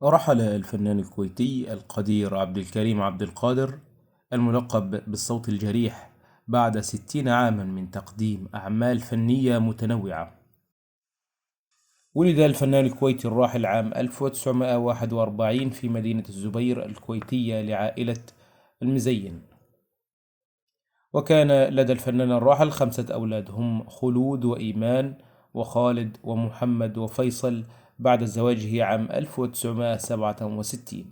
رحل الفنان الكويتي القدير عبد الكريم عبد القادر الملقب بالصوت الجريح بعد 60 عاما من تقديم أعمال فنية متنوعة. ولد الفنان الكويتي الراحل عام 1941 في مدينة الزبير الكويتية لعائلة المزين. وكان لدى الفنان الراحل 5 أولاد هم خلود وإيمان وخالد ومحمد وفيصل بعد زواجه عام 1967.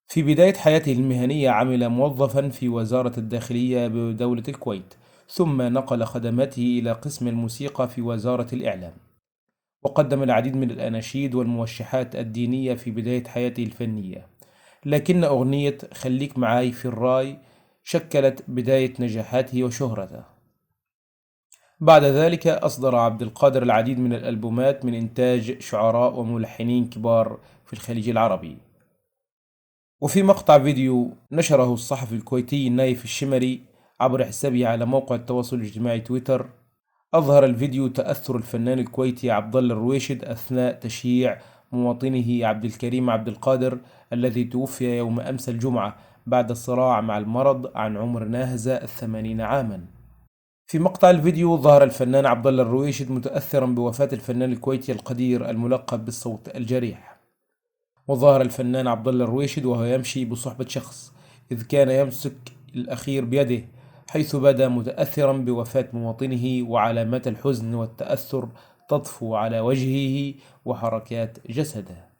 في بداية حياته المهنية عمل موظفا في وزارة الداخلية بدولة الكويت، ثم نقل خدماته إلى قسم الموسيقى في وزارة الإعلام، وقدم العديد من الأناشيد والموشحات الدينية في بداية حياته الفنية. لكن أغنية خليك معاي في الراي شكلت بداية نجاحاته وشهرته. بعد ذلك أصدر عبد القادر العديد من الألبومات من إنتاج شعراء وملحنين كبار في الخليج العربي. وفي مقطع فيديو نشره الصحفي الكويتي نايف الشمري عبر حسابه على موقع التواصل الاجتماعي تويتر، أظهر الفيديو تأثر الفنان الكويتي عبد الله الرويشد أثناء تشييع مواطنه عبد الكريم عبد القادر الذي توفي يوم أمس الجمعة بعد الصراع مع المرض عن عمر ناهز 80 عاما. في مقطع الفيديو ظهر الفنان عبد الله الرويشد متأثرا بوفاة الفنان الكويتي القدير الملقب بالصوت الجريح. وظهر الفنان عبد الله الرويشد وهو يمشي بصحبة شخص، إذ كان يمسك الأخير بيده، حيث بدا متأثرا بوفاة مواطنه، وعلامات الحزن والتأثر تطفو على وجهه وحركات جسده.